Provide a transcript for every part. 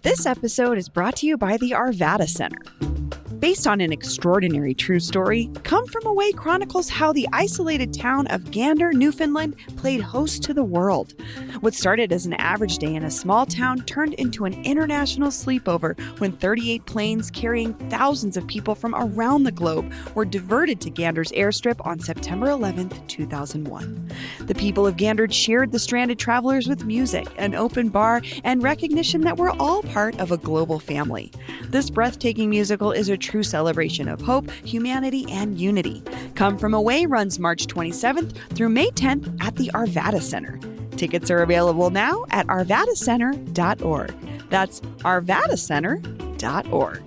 This episode is brought to you by the Arvada Center. Based on an extraordinary true story, Come From Away chronicles how the isolated town of Gander, Newfoundland played host to the world. What started as an average day in a small town turned into an international sleepover when 38 planes carrying thousands of people from around the globe were diverted to Gander's airstrip on September 11th, 2001. The people of Gander cheered the stranded travelers with music, an open bar, and recognition that we're all part of a global family. This breathtaking musical is a true celebration of hope, humanity, and unity. Come From Away runs March 27th through May 10th at the Arvada Center. Tickets are available now at arvadacenter.org. That's arvadacenter.org.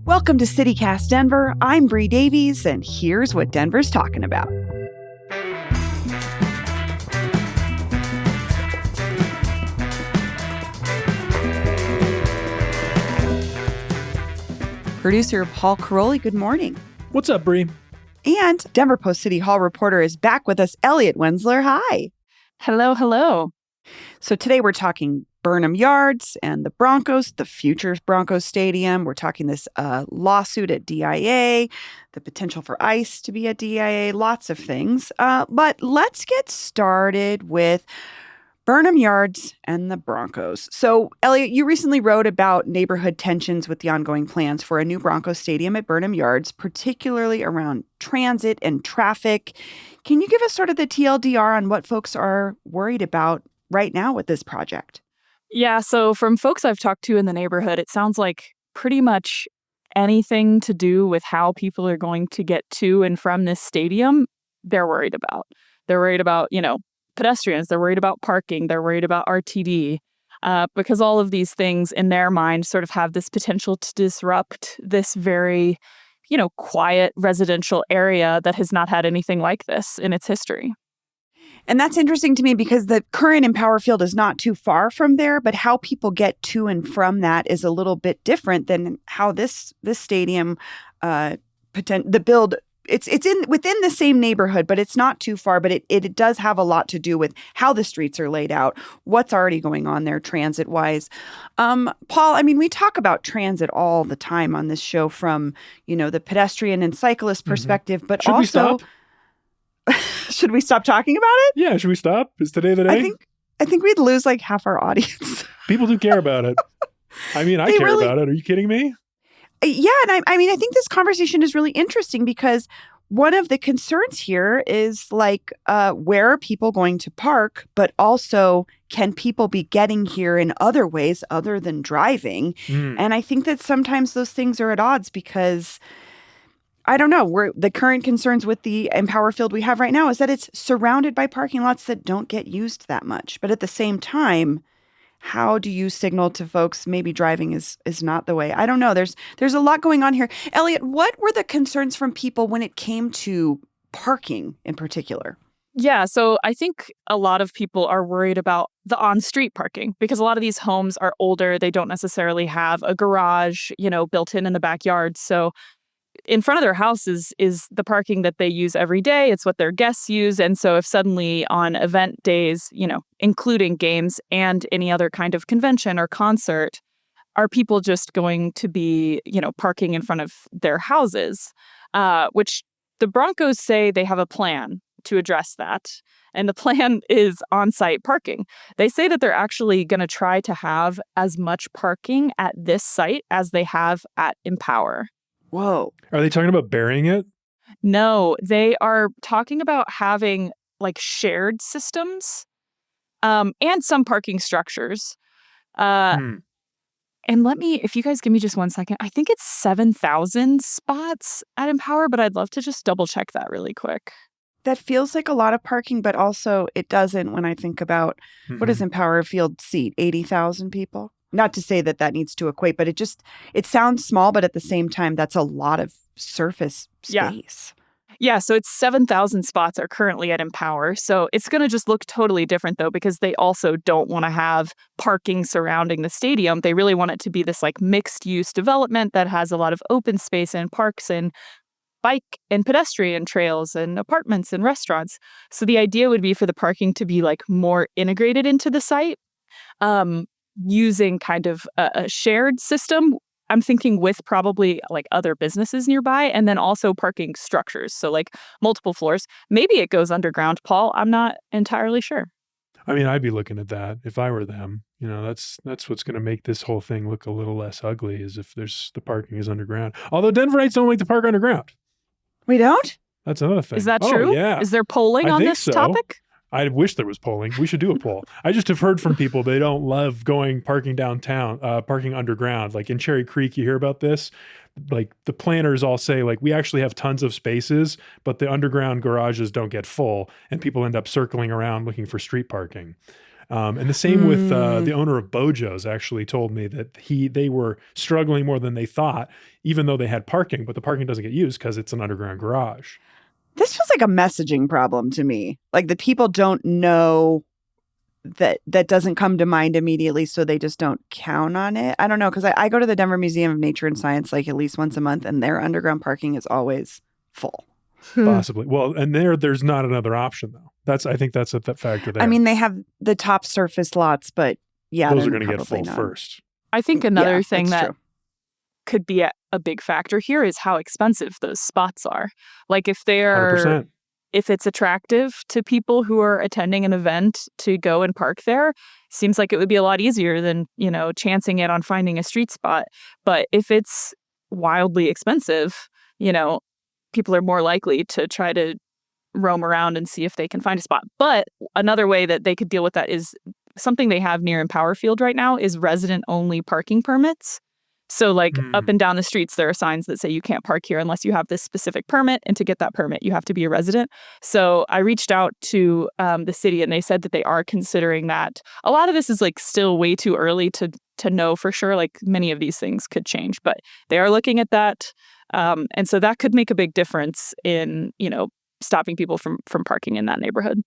Welcome to CityCast Denver. I'm Bree Davies, and here's what Denver's talking about. Producer Paul Caroli, good morning. What's up, Bree? And Denver Post City Hall reporter is back with us, Elliot Wensler. Hi. Hello, hello. So today we're talking Burnham Yards and the Broncos, the future Broncos Stadium. We're talking this lawsuit at DIA, the potential for ICE to be at DIA, lots of things. But let's get started with Burnham Yards and the Broncos. So, Elliot, you recently wrote about neighborhood tensions with the ongoing plans for a new Broncos stadium at Burnham Yards, particularly around transit and traffic. Can you give us sort of the TLDR on what folks are worried about right now with this project? Yeah, so from folks I've talked to in the neighborhood, it sounds like pretty much anything to do with how people are going to get to and from this stadium, they're worried about. They're worried about, pedestrians. They're worried about parking. They're worried about RTD because all of these things in their mind sort of have this potential to disrupt this very, quiet residential area that has not had anything like this in its history. And that's interesting to me because the current Empower Field is not too far from there, but how people get to and from that is a little bit different than how this stadium, the build. It's within the same neighborhood, but it's not too far. But it does have a lot to do with how the streets are laid out, what's already going on there transit-wise. Paul, we talk about transit all the time on this show from, the pedestrian and cyclist perspective, but Should also... we stop? Should we stop talking about it? Yeah, should we stop? Is today the day? I think we'd lose like half our audience. People do care about it. I care about it. Are you kidding me? Yeah, and I think this conversation is really interesting because one of the concerns here is like, where are people going to park? But also, can people be getting here in other ways other than driving? And I think that sometimes those things are at odds because, I don't know, the current concerns with the Empower Field we have right now is that it's surrounded by parking lots that don't get used that much. But at the same time, how do you signal to folks maybe driving is not the way? I don't know. There's a lot going on here. Elliot, what were the concerns from people when it came to parking in particular? Yeah, so I think a lot of people are worried about the on-street parking because a lot of these homes are older. They don't necessarily have a garage, built in the backyard. So in front of their houses is the parking that they use every day. It's what their guests use. And so if suddenly on event days, including games and any other kind of convention or concert, are people just going to be, parking in front of their houses, which the Broncos say they have a plan to address that. And the plan is on-site parking. They say that they're actually going to try to have as much parking at this site as they have at Empower. Whoa. Are they talking about burying it? No, they are talking about having like shared systems and some parking structures. And if you guys give me just 1 second, I think it's 7,000 spots at Empower, but I'd love to just double check that really quick. That feels like a lot of parking, but also it doesn't when I think about what does Empower Field seat? 80,000 people? Not to say that needs to equate, but it sounds small, but at the same time, that's a lot of surface space. Yeah, so it's 7,000 spots are currently at Empower. So it's going to just look totally different, though, because they also don't want to have parking surrounding the stadium. They really want it to be this like mixed use development that has a lot of open space and parks and bike and pedestrian trails and apartments and restaurants. So the idea would be for the parking to be like more integrated into the site, using kind of a shared system. I'm thinking with probably like other businesses nearby, and then also parking structures. So like multiple floors. Maybe it goes underground, Paul. I'm not entirely sure. I mean, I'd be looking at that if I were them. That's what's going to make this whole thing look a little less ugly, is if the parking is underground. Although Denverites don't like to park underground. We don't? That's another thing. Is that true? Yeah. Is there polling on this topic? I wish there was polling. We should do a poll. I just have heard from people they don't love parking downtown, parking underground. Like in Cherry Creek, you hear about this? Like the planners all say, like, we actually have tons of spaces, but the underground garages don't get full, and people end up circling around looking for street parking. And the same with the owner of Bojo's actually told me that they were struggling more than they thought, even though they had parking, but the parking doesn't get used because it's an underground garage. This feels like a messaging problem to me. Like the people don't know that doesn't come to mind immediately, so they just don't count on it. I don't know, because I go to the Denver Museum of Nature and Science like at least once a month, and their underground parking is always full. Possibly. Well, and there's not another option though. I think that's a factor there. I mean, they have the top surface lots, but yeah, those are going to get full first. I think another thing that could be a big factor here is how expensive those spots are. Like if 100%. If it's attractive to people who are attending an event to go and park there, seems like it would be a lot easier than, chancing it on finding a street spot. But if it's wildly expensive, people are more likely to try to roam around and see if they can find a spot. But another way that they could deal with that is something they have near Empower Field right now is resident-only parking permits. So up and down the streets, there are signs that say you can't park here unless you have this specific permit. And to get that permit, you have to be a resident. So I reached out to the city and they said that they are considering that. A lot of this is still way too early to know for sure. Many of these things could change, but they are looking at that. And so that could make a big difference in, stopping people from parking in that neighborhood.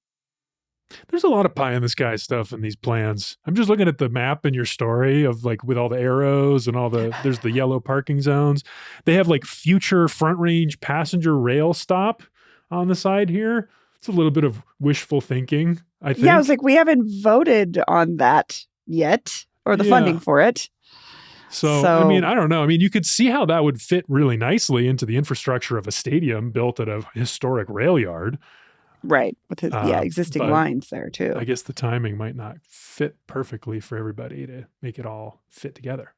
There's a lot of pie in the sky stuff in these plans. I'm just looking at the map in your story of with all the arrows and there's the yellow parking zones. They have future front range passenger rail stop on the side here. It's a little bit of wishful thinking, I think. Yeah, I was we haven't voted on that yet or the funding for it. So, I mean, I don't know. I mean, you could see how that would fit really nicely into the infrastructure of a stadium built at a historic rail yard. Right. With his existing lines there, too. I guess the timing might not fit perfectly for everybody to make it all fit together.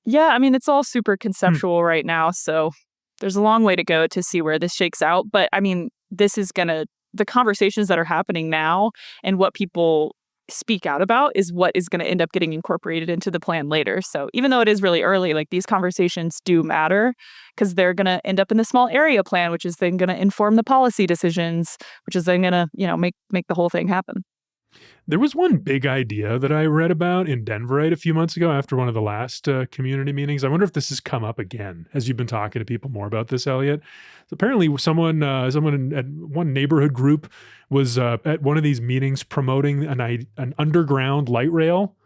Yeah, I mean, it's all super conceptual right now. So there's a long way to go to see where this shakes out. But I mean, this is the conversations that are happening now and what people speak out about is what is going to end up getting incorporated into the plan later. So even though it is really early, these conversations do matter because they're going to end up in the small area plan, which is then going to inform the policy decisions, which is then going to, make the whole thing happen. There was one big idea that I read about in Denverite a few months ago after one of the last community meetings. I wonder if this has come up again as you've been talking to people more about this, Elliot. So apparently someone at one neighborhood group was at one of these meetings promoting an underground light rail,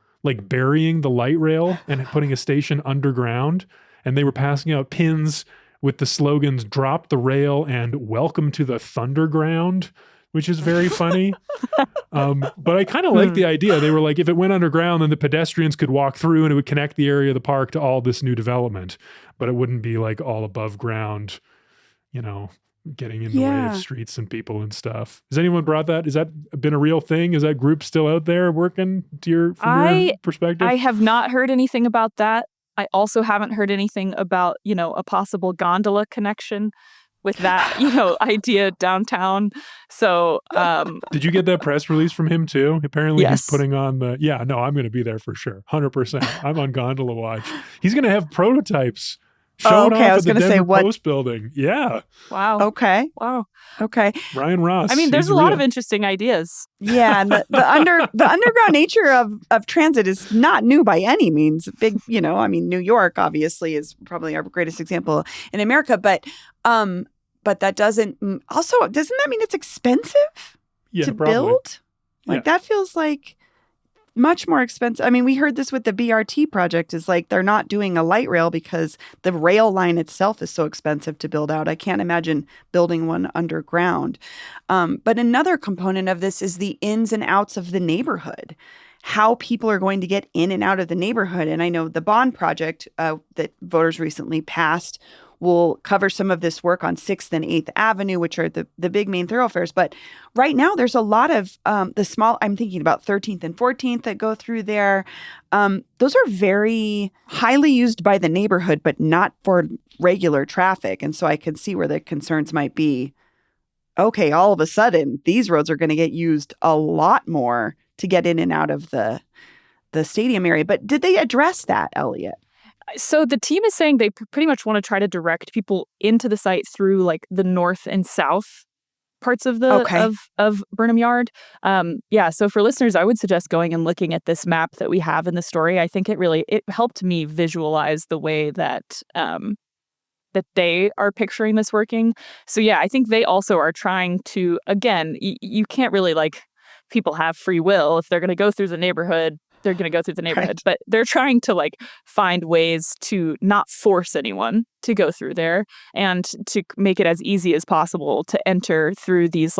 burying the light rail and putting a station underground. And they were passing out pins with the slogans, "Drop the rail" and "Welcome to the Thunderground," which is very funny. But I kind of like the idea. They were if it went underground, then the pedestrians could walk through and it would connect the area of the park to all this new development. But it wouldn't be all above ground, getting in the way of streets and people and stuff. Has anyone brought that? Has that been a real thing? Is that group still out there working from your perspective? I have not heard anything about that. I also haven't heard anything about, a possible gondola connection with that, idea downtown. So, did you get that press release from him too? Apparently yes. He's putting on I'm going to be there for sure. 100%. I'm on gondola watch. He's going to have prototypes shown off at the Denver Post building. Yeah. Wow. Okay. Wow. Okay. Ryan Ross. I mean, there's a lot of interesting ideas. Yeah. And the underground nature of transit is not new by any means. Big, New York obviously is probably our greatest example in America, but that doesn't that mean it's expensive to probably. build? That feels Much more expensive. I mean, we heard this with the BRT project is like they're not doing a light rail because the rail line itself is so expensive to build out. I can't imagine building one underground. But another component of this is the ins and outs of the neighborhood, how people are going to get in and out of the neighborhood. And I know the bond project that voters recently passed will cover some of this work on 6th and 8th Avenue, which are the big main thoroughfares. But right now, there's a lot of the small, I'm thinking about 13th and 14th that go through there. Those are very highly used by the neighborhood, but not for regular traffic. And so I can see where the concerns might be. Okay, all of a sudden, these roads are going to get used a lot more to get in and out of the stadium area. But did they address that, Elliot? So the team is saying they pretty much want to try to direct people into the site through like the north and south parts of the of Burnham Yard. So for listeners, I would suggest going and looking at this map that we have in the story. I think it helped me visualize the way that that they are picturing this working. So yeah, I think they also are trying to, again, you can't really people have free will. If they're going to go through the neighborhood, they're going to go through the neighborhood. Right. But they're trying to find ways to not force anyone to go through there and to make it as easy as possible to enter through these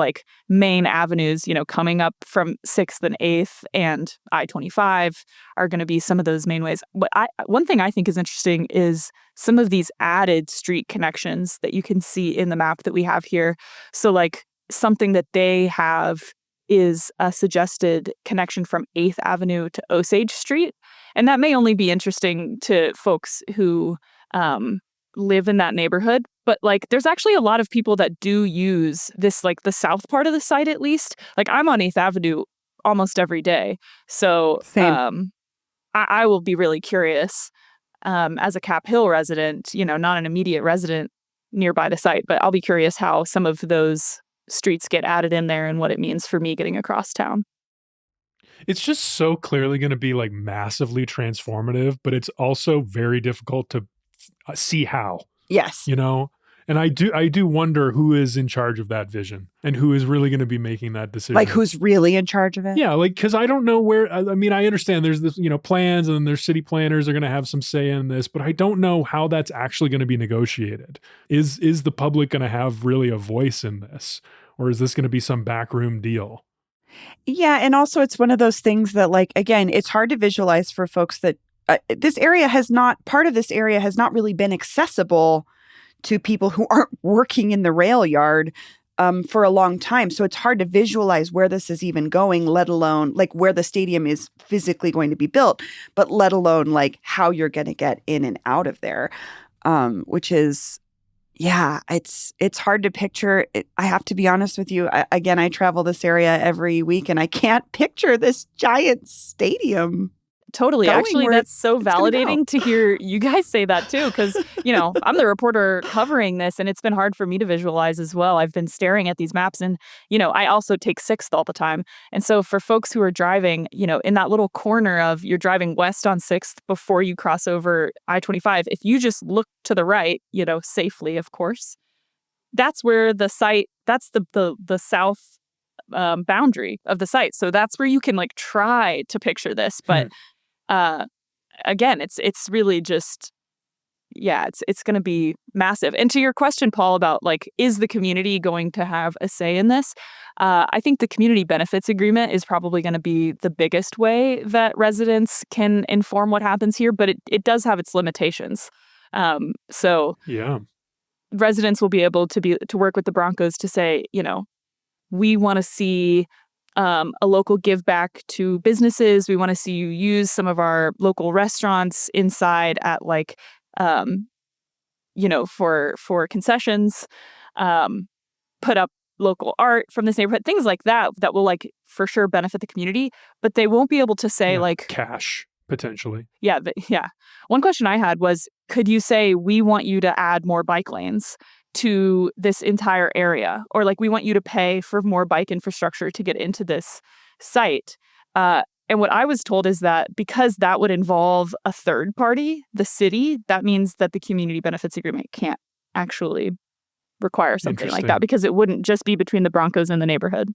main avenues, coming up from 6th and 8th and I-25 are going to be some of those main ways. But one thing I think is interesting is some of these added street connections that you can see in the map that we have here. So something that they have is a suggested connection from 8th Avenue to Osage Street. And that may only be interesting to folks who live in that neighborhood. But there's actually a lot of people that do use this, the south part of the site, at least. I'm on 8th Avenue almost every day. So I will be really curious as a Cap Hill resident, not an immediate resident nearby the site, but I'll be curious how some of those streets get added in there and what it means for me getting across town. It's just so clearly going to be massively transformative, but it's also very difficult to see how. Yes. And I do wonder who is in charge of that vision and who is really going to be making that decision. Who's really in charge of it? Yeah, because I don't know where. I mean, I understand there's this, plans, and there's city planners are going to have some say in this, but I don't know how that's actually going to be negotiated. Is the public going to have really a voice in this, or is this going to be some backroom deal? Yeah, and also it's one of those things that, again, it's hard to visualize for folks that part of this area has not really been accessible to people who aren't working in the rail yard for a long time. So it's hard to visualize where this is even going, let alone where the stadium is physically going to be built, but let alone how you're going to get in and out of there, which is, yeah, it's hard to picture. I have to be honest with you. I travel this area every week and I can't picture this giant stadium. Totally. Actually, that's so validating to hear you guys say that too, because, I'm the reporter covering this and it's been hard for me to visualize as well. I've been staring at these maps and, I also take 6th all the time. And so for folks who are driving, in that little corner of you're driving west on 6th before you cross over I-25, if you just look to the right, safely, of course, that's where the site, that's the south boundary of the site. So that's where you can try to picture this. But again, it's really just, it's going to be massive. And to your question, Paul, about is the community going to have a say in this? I think the community benefits agreement is probably going to be the biggest way that residents can inform what happens here, but it does have its limitations. So residents will be able to work with the Broncos to say, we want to see a local give back to businesses. We want to see you use some of our local restaurants inside at for concessions, put up local art from this neighborhood, things like that will for sure benefit the community, but they won't be able to say cash potentially. Yeah. One question I had was, could you say, we want you to add more bike lanes to this entire area, or we want you to pay for more bike infrastructure to get into this site. And what I was told is that because that would involve a third party, the city, that means that the community benefits agreement can't actually require something like that, because it wouldn't just be between the Broncos and the neighborhood.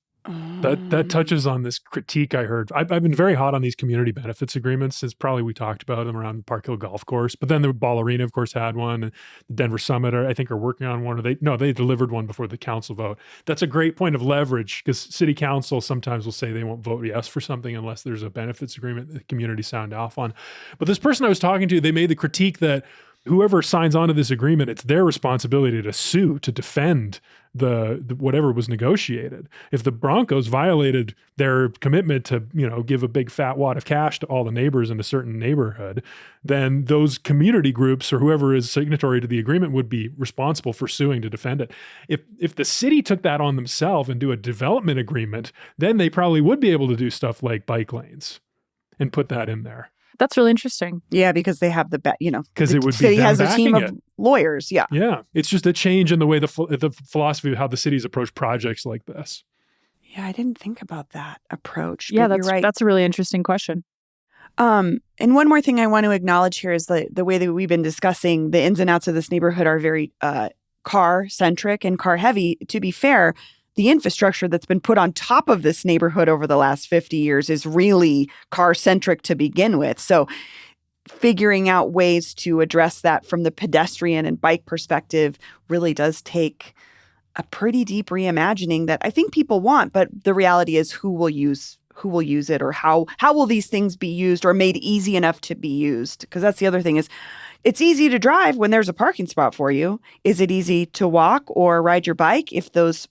That touches on this critique I heard. I've been very hot on these community benefits agreements since probably we talked about them around Park Hill Golf Course. But then the Ball Arena, of course, had one. And the Denver Summit, I think, are working on one. They delivered one before the council vote. That's a great point of leverage because city council sometimes will say they won't vote yes for something unless there's a benefits agreement that the community signed off on. But this person I was talking to, they made the critique that whoever signs on to this agreement, it's their responsibility to sue, to defend the whatever was negotiated. If the Broncos violated their commitment to, give a big fat wad of cash to all the neighbors in a certain neighborhood, then those community groups or whoever is signatory to the agreement would be responsible for suing to defend it. If the city took that on themselves and do a development agreement, then they probably would be able to do stuff like bike lanes and put that in there. That's really interesting. Yeah, because they have because it would be city them has a team of backing it. lawyers. Yeah. Yeah. It's just a change in the way the philosophy of how the cities approach projects like this. Yeah, I didn't think about that approach. Yeah, you're right. That's a really interesting question. And one more thing I want to acknowledge here is the way that we've been discussing the ins and outs of this neighborhood are very car-centric and car-heavy. To be fair, the infrastructure that's been put on top of this neighborhood over the last 50 years is really car-centric to begin with. So figuring out ways to address that from the pedestrian and bike perspective really does take a pretty deep reimagining that I think people want. But the reality is who will use it, or how will these things be used or made easy enough to be used? Because that's the other thing is it's easy to drive when there's a parking spot for you. Is it easy to walk or ride your bike if those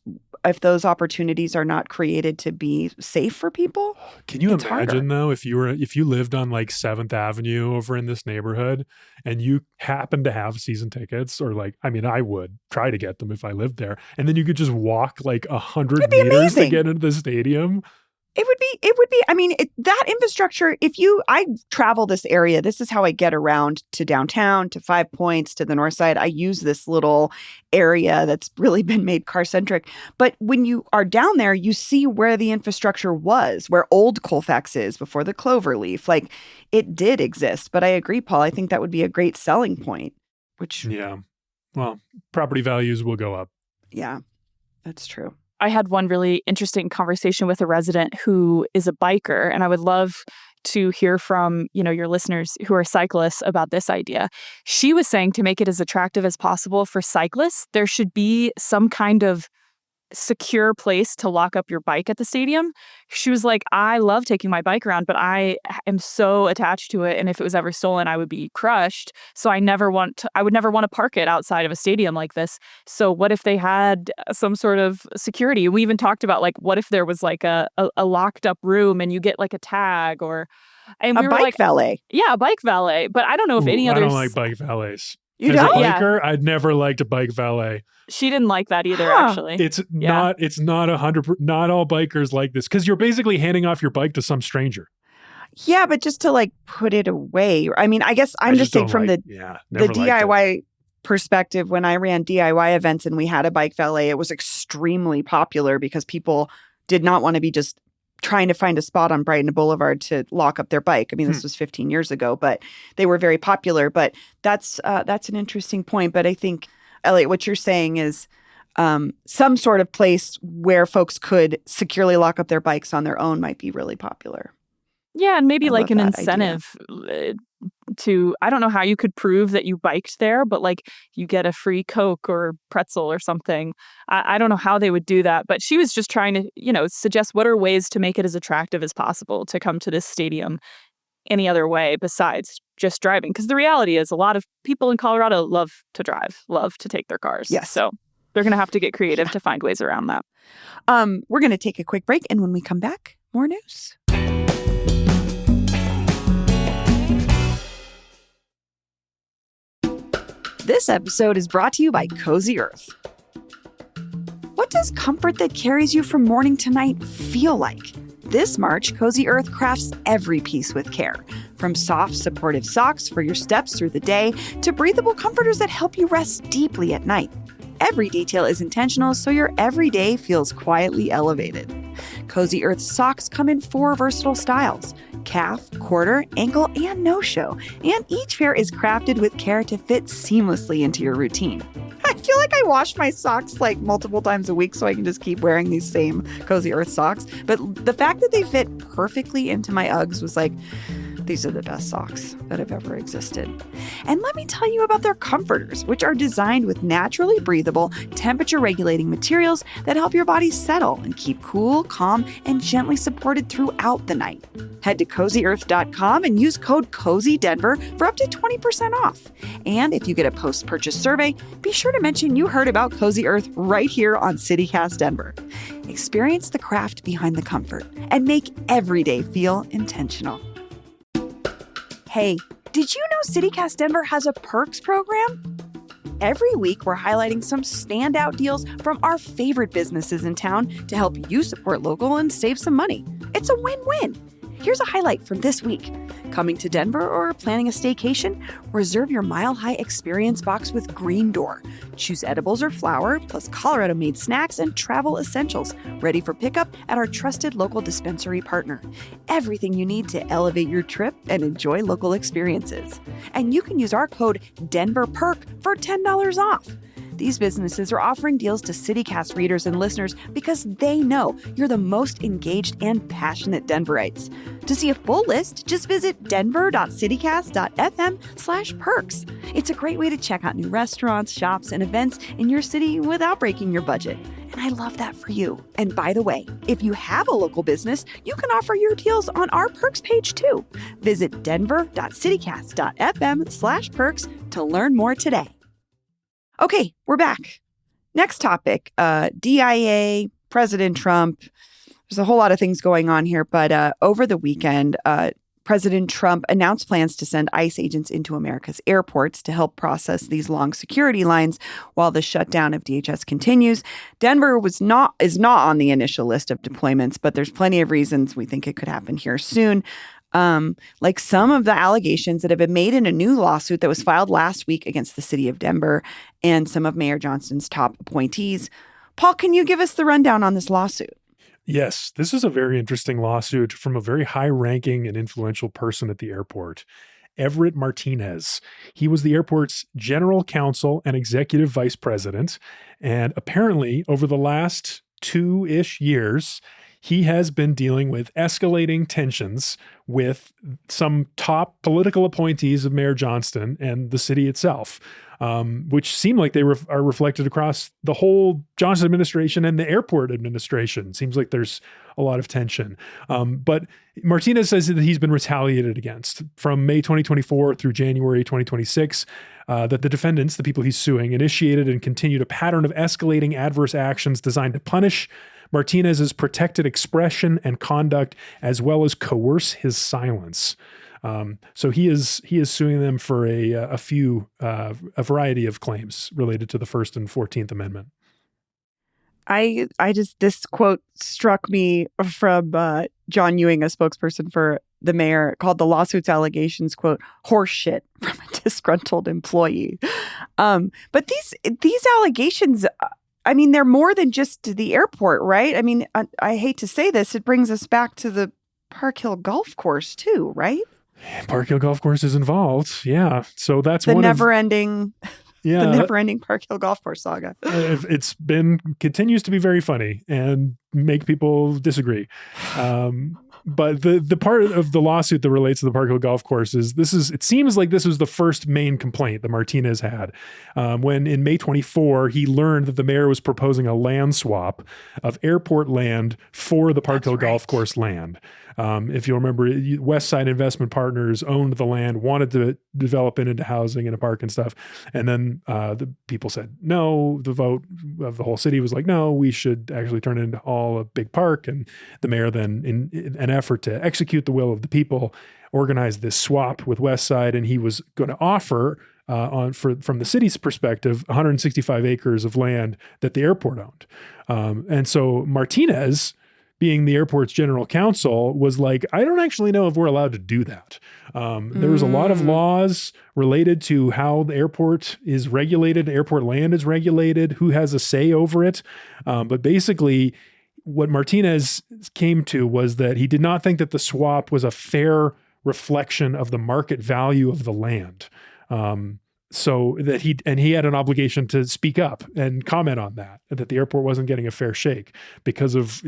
opportunities are not created to be safe for people? Can you imagine though, if you lived on like 7th Avenue over in this neighborhood and you happen to have season tickets, or I would try to get them if I lived there, and then you could just walk like 100 meters amazing to get into the stadium. It would be, that infrastructure, I travel this area, this is how I get around to downtown, to Five Points, to the north side. I use this little area that's really been made car-centric. But when you are down there, you see where the infrastructure was, where old Colfax is before the Cloverleaf. Like, it did exist. But I agree, Paul, I think that would be a great selling point, Yeah. Well, property values will go up. Yeah, that's true. I had one really interesting conversation with a resident who is a biker, and I would love to hear from, your listeners who are cyclists about this idea. She was saying to make it as attractive as possible for cyclists, there should be some kind of secure place to lock up your bike at the stadium. She was like, I love taking my bike around, but I am so attached to it, and if it was ever stolen, I would be crushed. So I would never want to park it outside of a stadium like this. So what if they had some sort of security? We even talked about what if there was a locked up room and you get a tag, or a bike valet. Yeah, a bike valet. But I don't know if any others. I don't like bike valets. You As don't? a biker, I'd never liked a bike valet. She didn't like that either, actually. It's not 100%. Not all bikers like this, because you're basically handing off your bike to some stranger. Yeah, but just to put it away. I guess I'm just saying from the DIY perspective, when I ran DIY events and we had a bike valet, it was extremely popular because people did not want to be just trying to find a spot on Brighton Boulevard to lock up their bike. This was 15 years ago, but they were very popular. But that's an interesting point. But I think, Elliot, what you're saying is some sort of place where folks could securely lock up their bikes on their own might be really popular. Yeah, and maybe an incentive to, I don't know how you could prove that you biked there, but you get a free Coke or pretzel or something. I don't know how they would do that, but she was just trying to, suggest what are ways to make it as attractive as possible to come to this stadium any other way besides just driving. Because the reality is a lot of people in Colorado love to drive, love to take their cars. Yes. So they're going to have to get creative to find ways around that. We're going to take a quick break, and when we come back, more news. This episode is brought to you by Cozy Earth. What does comfort that carries you from morning to night feel like? This March, Cozy Earth crafts every piece with care. From soft, supportive socks for your steps through the day to breathable comforters that help you rest deeply at night. Every detail is intentional, so your everyday feels quietly elevated. Cozy Earth socks come in 4 versatile styles: calf, quarter, ankle, and no-show. And each pair is crafted with care to fit seamlessly into your routine. feel like I wash my socks like multiple times a week so I can just keep wearing these same Cozy Earth socks. But the fact that they fit perfectly into my Uggs was like, these are the best socks that have ever existed. And let me tell you about their comforters, which are designed with naturally breathable, temperature-regulating materials that help your body settle and keep cool, calm, and gently supported throughout the night. Head to CozyEarth.com and use code CozyDenver for up to 20% off. And if you get a post-purchase survey, be sure to mention you heard about Cozy Earth right here on CityCast Denver. Experience the craft behind the comfort and make every day feel intentional. Hey, did you know CityCast Denver has a perks program? Every week, we're highlighting some standout deals from our favorite businesses in town to help you support local and save some money. It's a win-win. Here's a highlight from this week. Coming to Denver or planning a staycation? Reserve your Mile High Experience box with Green Door. Choose edibles or flour, plus Colorado-made snacks and travel essentials, ready for pickup at our trusted local dispensary partner. Everything you need to elevate your trip and enjoy local experiences. And you can use our code DENVERPERK for $10 off. These businesses are offering deals to CityCast readers and listeners because they know you're the most engaged and passionate Denverites. To see a full list, just visit denver.citycast.fm/perks. It's a great way to check out new restaurants, shops, and events in your city without breaking your budget. And I love that for you. And by the way, if you have a local business, you can offer your deals on our perks page too. Visit denver.citycast.fm/perks to learn more today. Okay, we're back. Next topic, DIA, President Trump. There's a whole lot of things going on here, but over the weekend, President Trump announced plans to send ICE agents into America's airports to help process these long security lines while the shutdown of DHS continues. Denver is not on the initial list of deployments, but there's plenty of reasons we think it could happen here soon. Like some of the allegations that have been made in a new lawsuit that was filed last week against the city of Denver and some of Mayor Johnston's top appointees. Paul, can you give us the rundown on this lawsuit? Yes, this is a very interesting lawsuit from a very high-ranking and influential person at the airport, Everett Martinez. He was the airport's general counsel and executive vice president, and apparently over the last 2-ish years, he has been dealing with escalating tensions with some top political appointees of Mayor Johnston and the city itself, which seem like they are reflected across the whole Johnston administration and the airport administration. Seems like there's a lot of tension. But Martinez says that he's been retaliated against from May 2024 through January 2026, that the defendants, the people he's suing, initiated and continued a pattern of escalating adverse actions designed to punish Martinez's protected expression and conduct, as well as coerce his silence. So he is suing them for a variety of claims related to the First and 14th Amendment. This quote struck me from John Ewing, a spokesperson for the mayor, called the lawsuit's allegations, quote, horse shit from a disgruntled employee. But these allegations, I mean, they're more than just the airport, right? I mean, I hate to say this, it brings us back to the Park Hill Golf Course too, right? Park Hill Golf Course is involved. Yeah. So that's the one never-ending Park Hill Golf Course saga. Continues to be very funny and make people disagree. But the part of the lawsuit that relates to the Park Hill Golf Course it seems like this was the first main complaint that Martinez had. When in May 24, he learned that the mayor was proposing a land swap of airport land for the Park Hill Golf Course land. If you remember, West Side Investment Partners owned the land, wanted to develop it into housing and a park and stuff. And then the people said no. The vote of the whole city was like, no, we should actually turn it into all a big park. And the mayor then, in an effort to execute the will of the people, organized this swap with West Side, and he was going to offer from the city's perspective, 165 acres of land that the airport owned. And so Martinez, being the airport's general counsel, was like, I don't actually know if we're allowed to do that. There was a lot of laws related to how the airport is regulated, airport land is regulated, who has a say over it. But basically, what Martinez came to was that he did not think that the swap was a fair reflection of the market value of the land. So that he had an obligation to speak up and comment on that the airport wasn't getting a fair shake because of,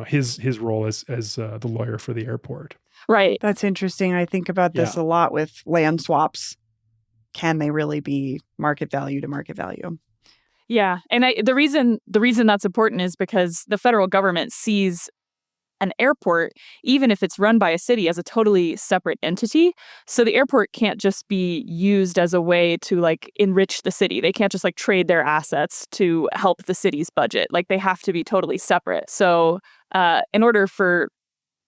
his role as the lawyer for the airport. Right. That's interesting. I think about this a lot with land swaps. Can they really be market value to market value? Yeah. And the reason that's important is because the federal government sees an airport, even if it's run by a city, as a totally separate entity. So the airport can't just be used as a way to enrich the city. They can't just trade their assets to help the city's budget. They have to be totally separate. So in order for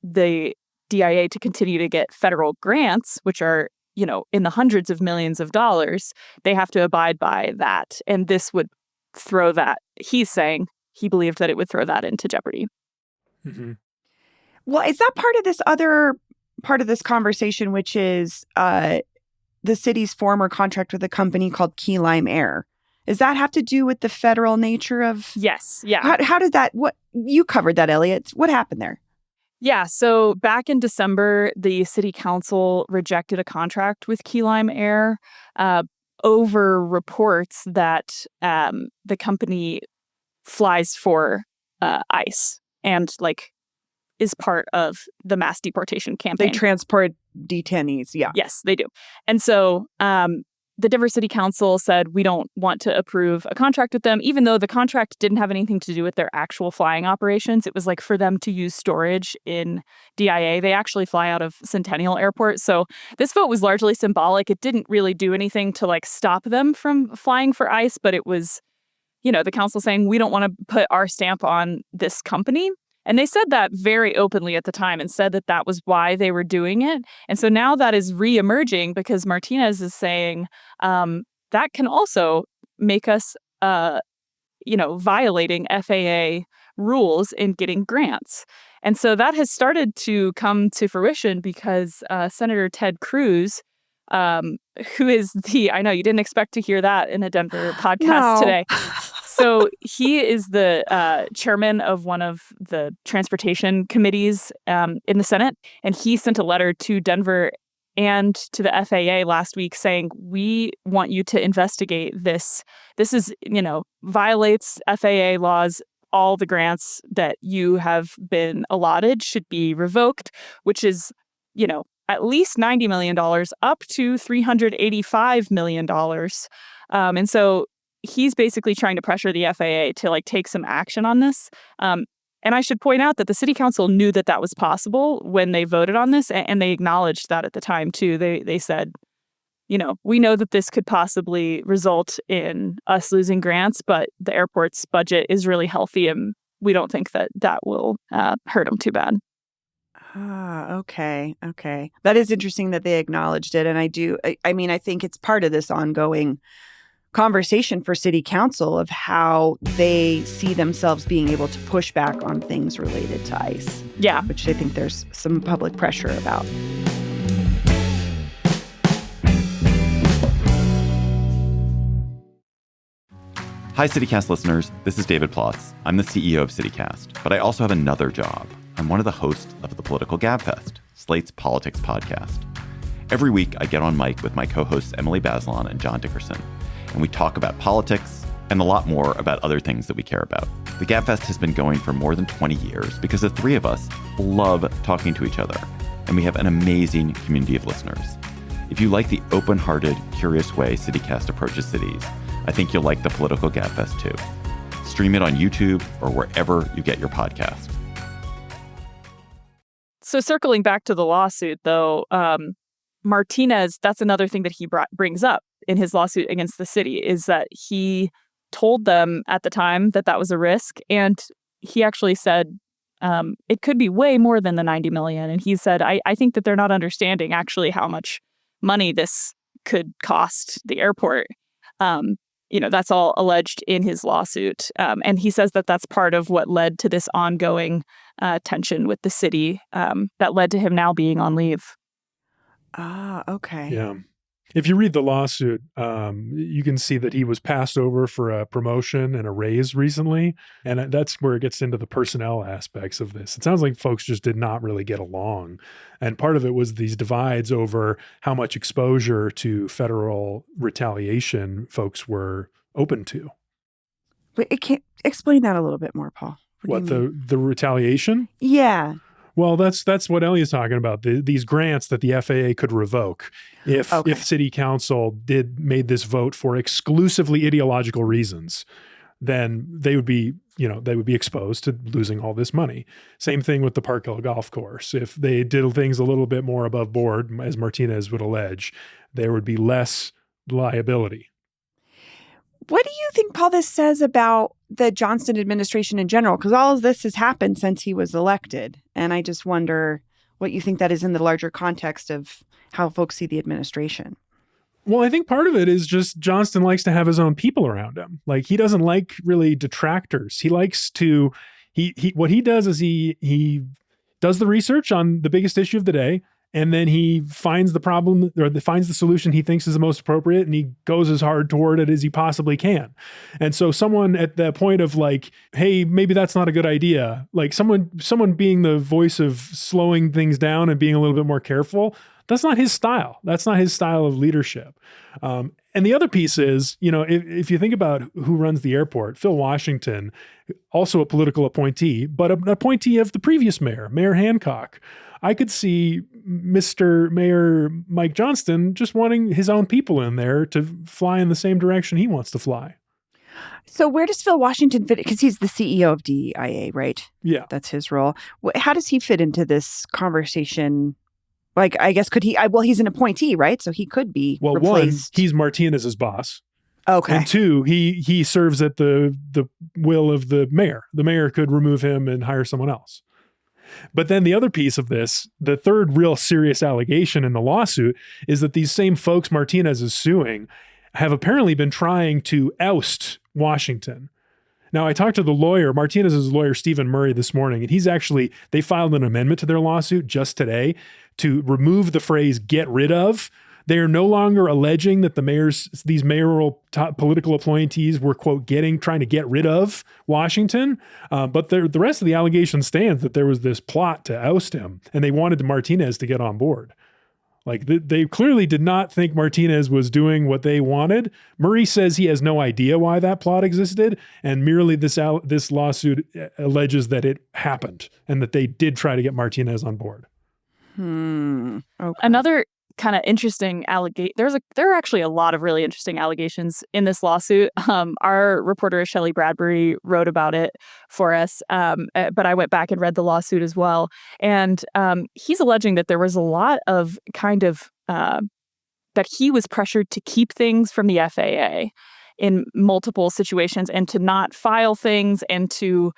the DIA to continue to get federal grants, which are, in the hundreds of millions of dollars, they have to abide by that. And this would throw that. He's saying he believed that it would throw that into jeopardy. Mm-hmm. Well, is that part of this other part of this conversation, which is the city's former contract with a company called Key Lime Air? Does that have to do with the federal nature of? Yes. Yeah. How did that? What you covered that, Elliot? What happened there? Yeah. So back in December, the city council rejected a contract with Key Lime Air over reports that the company flies for ICE and is part of the mass deportation campaign. They transport detainees. Yeah. Yes, they do. And so the Denver City Council said, we don't want to approve a contract with them, even though the contract didn't have anything to do with their actual flying operations. It was for them to use storage in DIA. They actually fly out of Centennial Airport. So this vote was largely symbolic. It didn't really do anything to stop them from flying for ICE, but it was, the council saying, we don't want to put our stamp on this company. And they said that very openly at the time and said that that was why they were doing it. And so now that is reemerging because Martinez is saying that can also make us, violating FAA rules in getting grants. And so that has started to come to fruition because Senator Ted Cruz, who is I know you didn't expect to hear that in a Denver podcast today. So he is the chairman of one of the transportation committees in the Senate. And he sent a letter to Denver and to the FAA last week saying, we want you to investigate this. This is, violates FAA laws. All the grants that you have been allotted should be revoked, which is, at least $90 million up to $385 million. And so he's basically trying to pressure the FAA to take some action on this. And I should point out that the city council knew that that was possible when they voted on this, and they acknowledged that at the time too. They said, we know that this could possibly result in us losing grants, but the airport's budget is really healthy, and we don't think that that will hurt them too bad. Okay. That is interesting that they acknowledged it, and I think it's part of this ongoing conversation for city council of how they see themselves being able to push back on things related to ICE. Yeah. Which I think there's some public pressure about. Hi, CityCast listeners. This is David Plotz. I'm the CEO of CityCast, but I also have another job. I'm one of the hosts of the Political Gabfest, Slate's politics podcast. Every week, I get on mic with my co-hosts Emily Bazelon and John Dickerson, and we talk about politics and a lot more about other things that we care about. The Gabfest has been going for more than 20 years because the three of us love talking to each other, and we have an amazing community of listeners. If you like the open-hearted, curious way CityCast approaches cities, I think you'll like the Political Gabfest too. Stream it on YouTube or wherever you get your podcast. So circling back to the lawsuit, though, Martinez, that's another thing that he brings up in his lawsuit against the city, is that he told them at the time that that was a risk. And he actually said it could be way more than the 90 million. And he said, I think that they're not understanding actually how much money this could cost the airport. That's all alleged in his lawsuit. And he says that that's part of what led to this ongoing tension with the city that led to him now being on leave. Okay. Yeah. If you read the lawsuit, you can see that he was passed over for a promotion and a raise recently. And that's where it gets into the personnel aspects of this. It sounds like folks just did not really get along. And part of it was these divides over how much exposure to federal retaliation folks were open to. But it can't explain that a little bit more, Paul. What, the retaliation? Yeah. Well, that's what Ellie's talking about. These grants that the FAA could revoke if City Council made this vote for exclusively ideological reasons, then they would be exposed to losing all this money. Same thing with the Park Hill Golf Course. If they did things a little bit more above board, as Martinez would allege, there would be less liability. What do you think, Paul, this says about the Johnston administration in general? Because all of this has happened since he was elected. And I just wonder what you think that is in the larger context of how folks see the administration. Well, I think part of it is just Johnston likes to have his own people around him. Like, he doesn't like really detractors. He likes to, what he does is he does the research on the biggest issue of the day, and then he finds the problem or finds the solution he thinks is the most appropriate, and he goes as hard toward it as he possibly can. And so someone at the point of like, hey, maybe that's not a good idea, like someone being the voice of slowing things down and being a little bit more careful, that's not his style. That's not his style of leadership. And the other piece is, if you think about who runs the airport, Phil Washington, also a political appointee, but an appointee of the previous mayor, Mayor Hancock. I could see Mr. Mayor Mike Johnston just wanting his own people in there to fly in the same direction he wants to fly. So where does Phil Washington fit? Because he's the CEO of DEIA, right? Yeah. That's his role. How does he fit into this conversation? Like, I guess, could he? Well, he's an appointee, right? So he could be replaced. One, he's Martinez's boss. Okay. And two, he serves at the will of the mayor. The mayor could remove him and hire someone else. But then the other piece of this, the third real serious allegation in the lawsuit, is that these same folks Martinez is suing have apparently been trying to oust Washington. Now, I talked to the lawyer, Martinez's lawyer, Stephen Murray, this morning, and they filed an amendment to their lawsuit just today to remove the phrase "get rid of." They are no longer alleging that these mayoral top political appointees were, quote, trying to get rid of Washington. But the rest of the allegation stands that there was this plot to oust him, and they wanted Martinez to get on board. Like, they clearly did not think Martinez was doing what they wanted. Murray says he has no idea why that plot existed, and merely this lawsuit alleges that it happened and that they did try to get Martinez on board. Okay. Another kind of interesting there are actually a lot of really interesting allegations in this lawsuit. Our reporter Shelley Bradbury wrote about it for us, but I went back and read the lawsuit as well. And he's alleging that there was a lot of kind of that he was pressured to keep things from the FAA in multiple situations and to not file things and to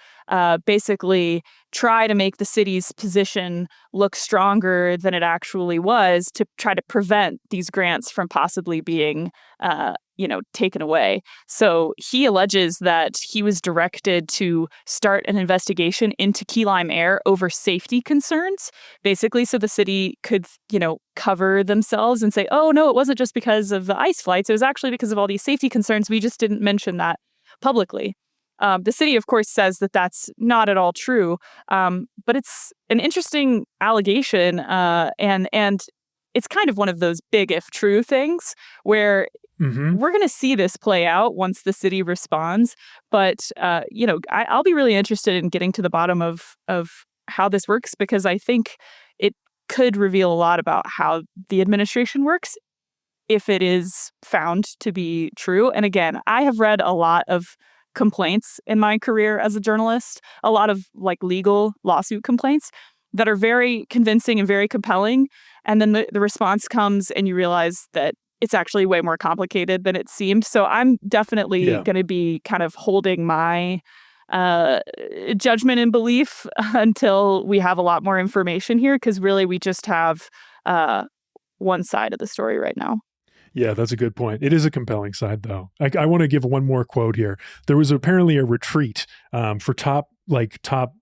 basically try to make the city's position look stronger than it actually was to try to prevent these grants from possibly being taken away. So he alleges that he was directed to start an investigation into Key Lime Air over safety concerns, basically so the city could, cover themselves and say, oh, no, it wasn't just because of the ice flights. It was actually because of all these safety concerns. We just didn't mention that publicly. The city, of course, says that that's not at all true, but it's an interesting allegation, and it's kind of one of those big if true things where we're going to see this play out once the city responds. But, I'll be really interested in getting to the bottom of how this works, because I think it could reveal a lot about how the administration works if it is found to be true. And again, I have read a lot of complaints in my career as a journalist, a lot of legal lawsuit complaints that are very convincing and very compelling. And then the response comes and you realize that it's actually way more complicated than it seemed. So I'm definitely going to be kind of holding my judgment and belief until we have a lot more information here, because really we just have one side of the story right now. Yeah, that's a good point. It is a compelling side, though. I want to give one more quote here. There was apparently a retreat for top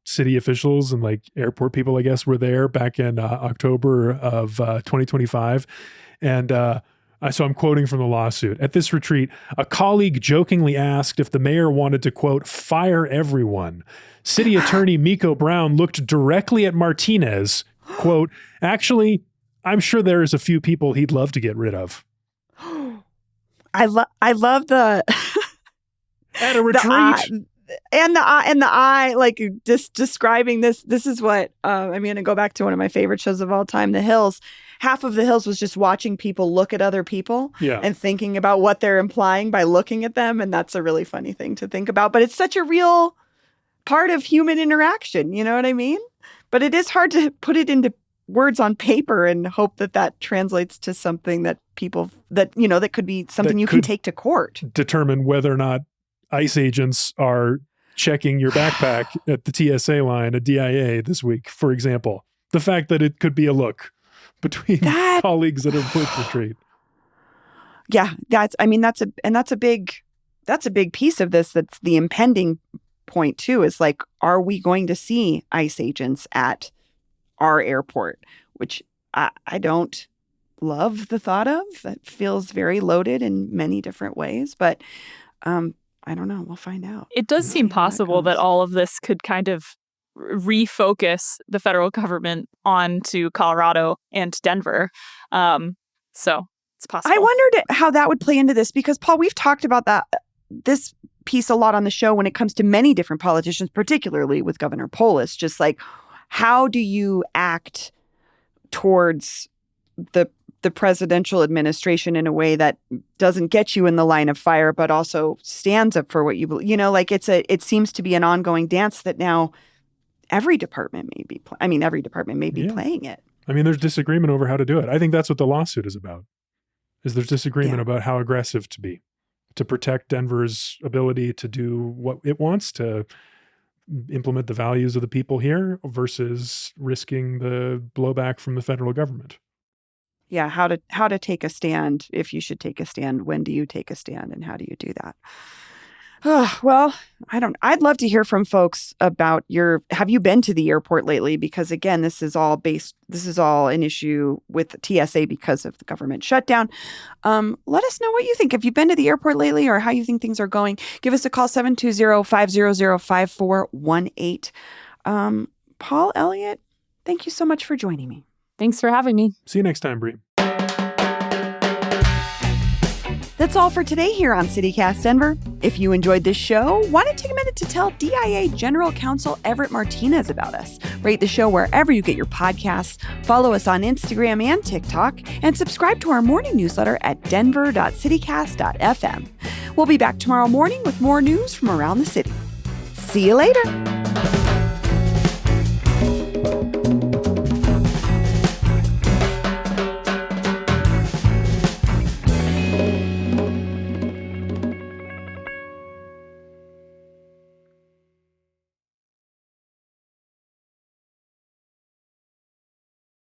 city officials and airport people, I guess, were there back in October of 2025. And So I'm quoting from the lawsuit. At this retreat, a colleague jokingly asked if the mayor wanted to, quote, fire everyone. City Attorney Miko Brown looked directly at Martinez, quote, actually, I'm sure there's a few people he'd love to get rid of. I love the at a retreat. And the eye, like just describing this. This is what I'm going to go back to one of my favorite shows of all time, The Hills. Half of The Hills was just watching people look at other people and thinking about what they're implying by looking at them. And that's a really funny thing to think about. But it's such a real part of human interaction. You know what I mean? But it is hard to put it into words on paper and hope that that translates to something that people that could be something you can take to court. Determine whether or not ICE agents are checking your backpack at the TSA line at DIA this week, for example. The fact that it could be a look between colleagues at a retreat. Yeah, that's a big piece of this. That's the impending point too, is like, are we going to see ICE agents at our airport, which I don't love the thought of. That feels very loaded in many different ways, but I don't know. We'll find out. It does seem possible that all of this could kind of refocus the federal government onto Colorado and Denver. So it's possible. I wondered how that would play into this because, Paul, we've talked about this piece a lot on the show when it comes to many different politicians, particularly with Governor Polis, just like, how do you act towards the presidential administration in a way that doesn't get you in the line of fire, but also stands up for what you believe? It seems to be an ongoing dance that now every department may be playing it. I mean, there's disagreement over how to do it. I think that's what the lawsuit is about. There's disagreement about how aggressive to be, to protect Denver's ability to do what it wants, to implement the values of the people here versus risking the blowback from the federal government. Yeah, how to take a stand, if you should take a stand, when do you take a stand, and how do you do that? Well, I'd love to hear from folks about have you been to the airport lately? Because again, this is all an issue with TSA because of the government shutdown. Let us know what you think. Have you been to the airport lately or how you think things are going? Give us a call, 720-500-5418. Paul Elliott, thank you so much for joining me. Thanks for having me. See you next time, Bree. That's all for today here on CityCast Denver. If you enjoyed this show, why don't you take a minute to tell DIA General Counsel Everett Martinez about us? Rate the show wherever you get your podcasts, follow us on Instagram and TikTok, and subscribe to our morning newsletter at denver.citycast.fm. We'll be back tomorrow morning with more news from around the city. See you later.